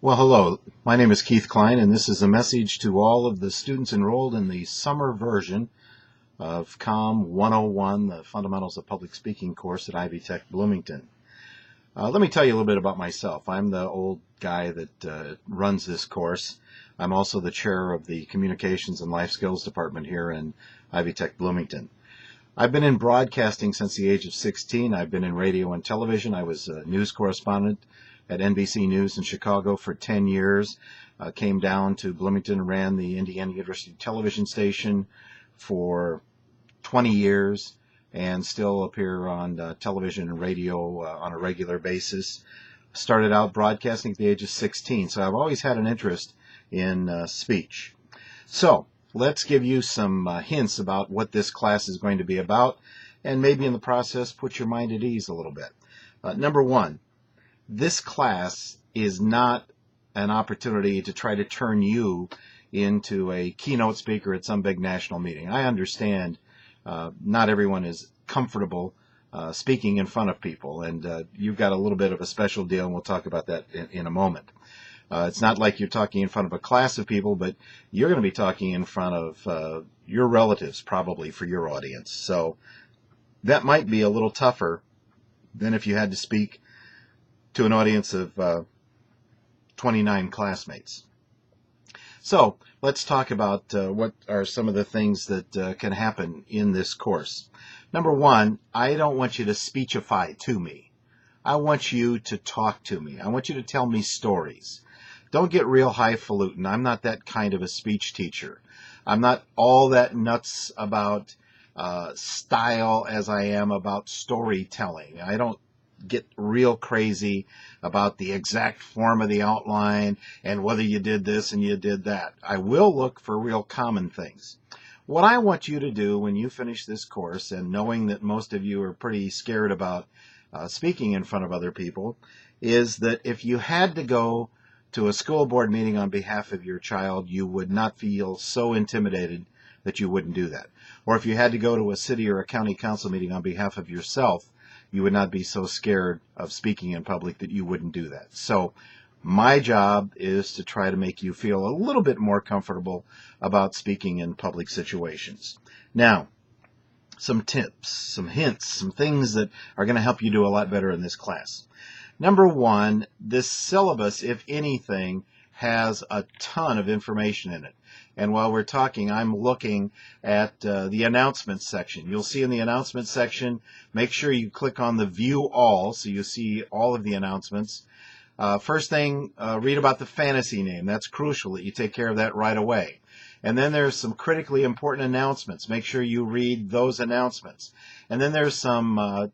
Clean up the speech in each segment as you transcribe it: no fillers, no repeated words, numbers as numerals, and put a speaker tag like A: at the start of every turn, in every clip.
A: Well, hello. My name is Keith Klein, and this is a message to all of the students enrolled in the summer version of COMM 101, the Fundamentals of Public Speaking course at Ivy Tech Bloomington. Let me tell you a little bit about myself. I'm the old guy that runs this course. I'm also the chair of the Communications and Life Skills Department here in Ivy Tech Bloomington. I've been in broadcasting since the age of 16. I've been in radio and television. I was a news correspondent at NBC News in Chicago for 10 years. Came down to Bloomington and ran the Indiana University television station for 20 years and still appear on television and radio on a regular basis. Started out broadcasting at the age of 16, so I've always had an interest in speech. So let's give you some hints about what this class is going to be about, and maybe in the process put your mind at ease a little bit. Number one, this class is not an opportunity to try to turn you into a keynote speaker at some big national meeting. I understand not everyone is comfortable speaking in front of people, and you've got a little bit of a special deal, and we'll talk about that in a moment. It's not like you're talking in front of a class of people, but you're going to be talking in front of your relatives, probably, for your audience. So that might be a little tougher than if you had to speak to an audience of 29 classmates. So let's talk about what are some of the things that can happen in this course. Number one, I don't want you to speechify to me. I want you to talk to me. I want you to tell me stories. Don't get real highfalutin. I'm not that kind of a speech teacher. I'm not all that nuts about style as I am about storytelling. I don't get real crazy about the exact form of the outline and whether you did this and you did that. I will look for real common things. What I want you to do when you finish this course, and knowing that most of you are pretty scared about speaking in front of other people, is that if you had to go to a school board meeting on behalf of your child, you would not feel so intimidated that you wouldn't do that. Or if you had to go to a city or a county council meeting on behalf of yourself, you would not be so scared of speaking in public that you wouldn't do that. So my job is to try to make you feel a little bit more comfortable about speaking in public situations. Now, some tips, some hints, some things that are going to help you do a lot better in this class. Number one, this syllabus, if anything, has a ton of information in it. And while we're talking, I'm looking at the announcements section. You'll see in the announcements section, make sure you click on the View All so you see all of the announcements. First thing, read about the fantasy name. That's crucial that you take care of that right away. And then there's some critically important announcements. Make sure you read those announcements. And then there's some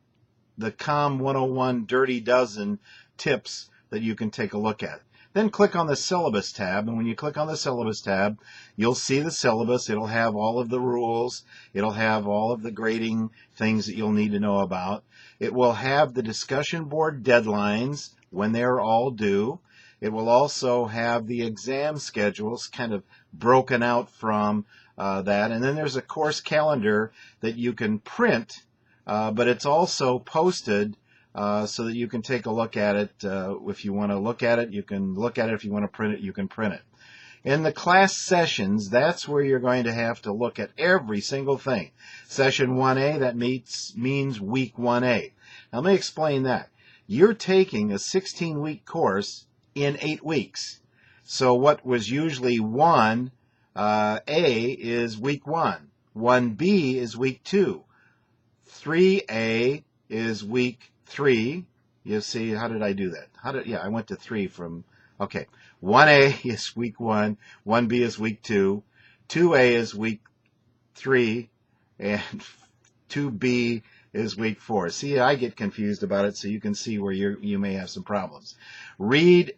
A: the COMM 101 Dirty Dozen tips that you can take a look at. Then click on the syllabus tab, and when you click on the syllabus tab, you'll see the syllabus. It'll have all of the rules. It'll have all of the grading things that you'll need to know about. It will have the discussion board deadlines when they're all due. It will also have the exam schedules kind of broken out from that. And then there's a course calendar that you can print, but it's also posted so that you can take a look at it. If you want to look at it, you can look at it. If you want to print it, you can print it. In the class sessions, that's where you're going to have to look at every single thing. Session 1A, that means week 1A. Now, let me explain that. You're taking a 16-week course in 8 weeks. So what was usually 1A is week 1. 1B is week 2. 3A is week 3. You see, how did I do that? I went to 3 from, okay. 1A is week 1, 1B is week 2, 2A is week 3, and 2B is week 4. See, I get confused about it, so you can see where you may have some problems.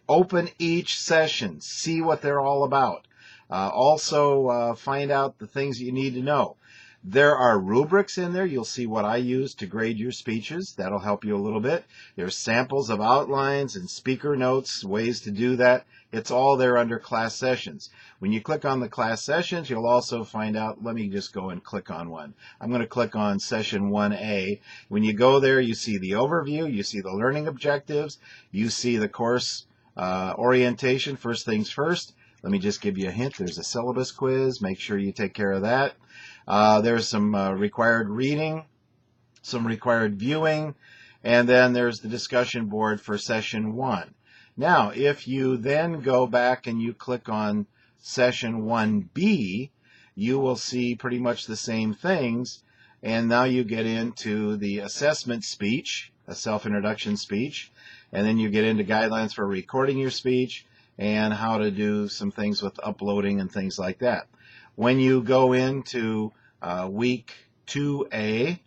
A: Open each session, see what they're all about. Also, find out the things you need to know. There are rubrics in there. You'll see what I use to grade your speeches. That'll help you a little bit. There's samples of outlines and speaker notes, ways to do that. It's all there under class sessions. When you click on the class sessions, you'll also find out, let me just go and click on one. I'm going to click on session 1A. When you go there, you see the overview, you see the learning objectives, you see the course Orientation, first things first. Let me just give you a hint. There's a syllabus quiz. Make sure you take care of that. There's some required reading, some required viewing, and then there's the discussion board for session 1. Now, if you then go back and you click on session 1B, you will see pretty much the same things, and now you get into the assessment speech, a self-introduction speech, and then you get into guidelines for recording your speech and how to do some things with uploading and things like that. When you go into week 2A,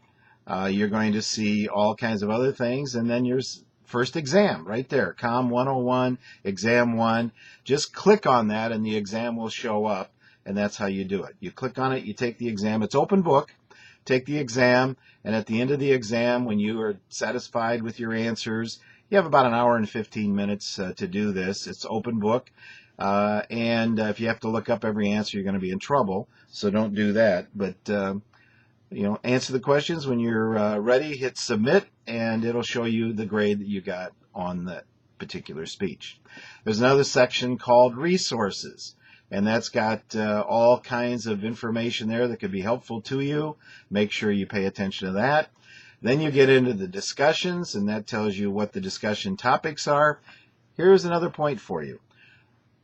A: you're going to see all kinds of other things, and then your first exam right there, COMM 101, exam 1. Just click on that and the exam will show up, and that's how you do it. You click on it, you take the exam. It's open book. Take the exam, and at the end of the exam, when you are satisfied with your answers, you have about an hour and 15 minutes to do this. It's open book, and if you have to look up every answer, you're going to be in trouble, so don't do that. But answer the questions. When you're ready, hit submit, and it'll show you the grade that you got on that particular speech. There's another section called resources, and that's got all kinds of information there that could be helpful to you. Make sure you pay attention to that. Then you get into the discussions, and that tells you what the discussion topics are. Here's another point for you.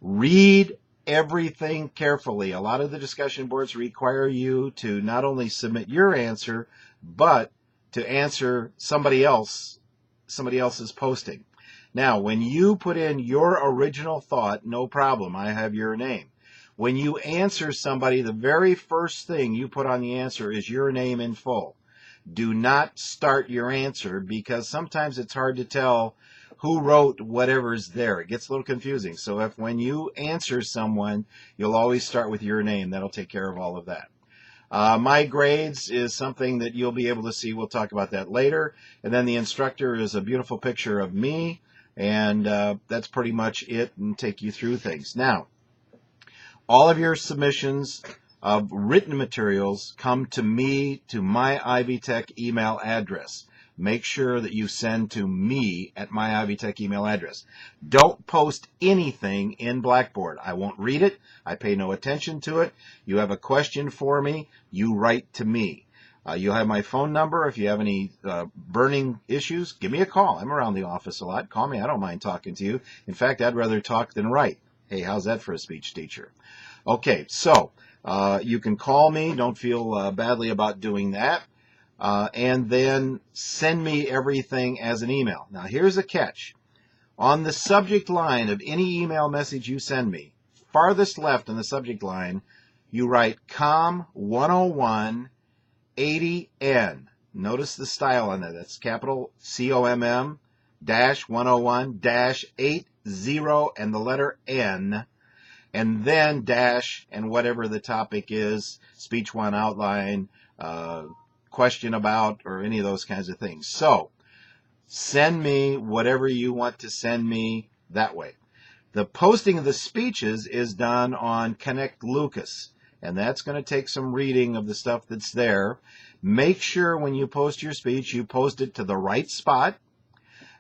A: Read everything carefully. A lot of the discussion boards require you to not only submit your answer, but to answer somebody else's posting. Now, when you put in your original thought, no problem, I have your name. When you answer somebody, the very first thing you put on the answer is your name in full. Do not start your answer, because sometimes it's hard to tell who wrote whatever's there. It gets a little confusing. So if when you answer someone, you'll always start with your name. That'll take care of all of that. My grades is something that you'll be able to see. We'll talk about that later. And then the instructor is a beautiful picture of me, and that's pretty much it, and take you through things. Now, all of your submissions of written materials come to me, to my Ivy Tech email address. Make sure that you send to me at my Ivy Tech email address. Don't post anything in Blackboard. I won't read it. I pay no attention to it. You have a question for me, you write to me. You'll have my phone number. If you have any burning issues, give me a call. I'm around the office a lot. Call me. I don't mind talking to you. In fact, I'd rather talk than write. Hey, how's that for a speech teacher? Okay, so you can call me. Don't feel badly about doing that. And then send me everything as an email. Now, here's a catch. On the subject line of any email message you send me, farthest left on the subject line, you write COMM 101 80N. Notice the style on that. That's capital COMM dash 101 dash 80 and the letter N, and then dash and whatever the topic is, speech 1 outline, question about, or any of those kinds of things. So send me whatever you want to send me that way. The posting of the speeches is done on Connect Lucas, and that's going to take some reading of the stuff that's there. Make sure when you post your speech, you post it to the right spot.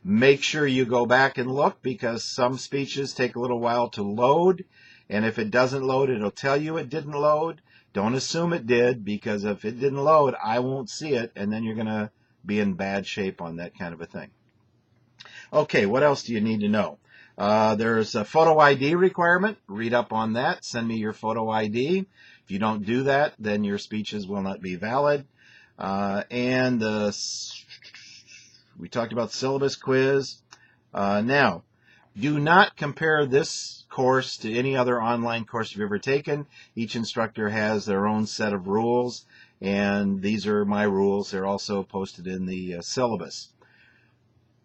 A: Make sure you go back and look, because some speeches take a little while to load, and if it doesn't load, it'll tell you it didn't load. Don't assume it did, because if it didn't load, I won't see it, and then you're going to be in bad shape on that kind of a thing. Okay, what else do you need to know? There's a photo ID requirement. Read up on that. Send me your photo ID. If you don't do that, then your speeches will not be valid. And we talked about syllabus quiz. Now, do not compare this course to any other online course you've ever taken. Each instructor has their own set of rules, and these are my rules. They're also posted in the syllabus.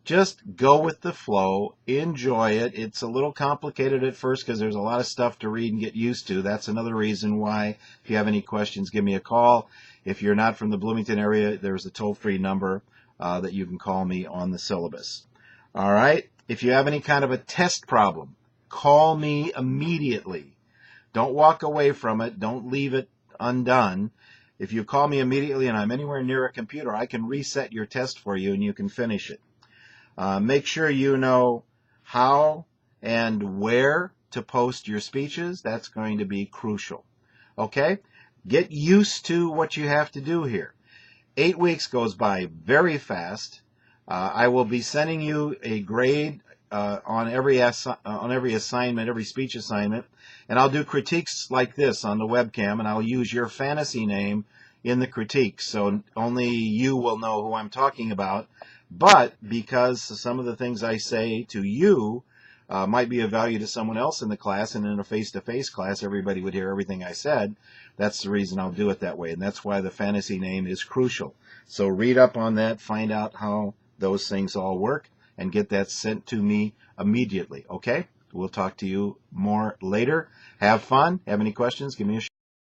A: Just go with the flow. Enjoy it. It's a little complicated at first because there's a lot of stuff to read and get used to. That's another reason why, if you have any questions, give me a call. If you're not from the Bloomington area, there's a toll-free number that you can call me on the syllabus. All right? If you have any kind of a test problem, call me immediately. Don't walk away from it. Don't leave it undone. If you call me immediately and I'm anywhere near a computer, I can reset your test for you and you can finish it. Make sure you know how and where to post your speeches. That's going to be crucial. Okay? Get used to what you have to do here. 8 weeks goes by very fast. I will be sending you a grade on every assignment, every speech assignment, and I'll do critiques like this on the webcam, and I'll use your fantasy name in the critiques, so only you will know who I'm talking about. But because some of the things I say to you might be of value to someone else in the class, and in a face-to-face class everybody would hear everything I said, that's the reason I'll do it that way, and that's why the fantasy name is crucial. So read up on that, find out how those things all work, and get that sent to me immediately, okay? We'll talk to you more later. Have fun. Have any questions? Give me a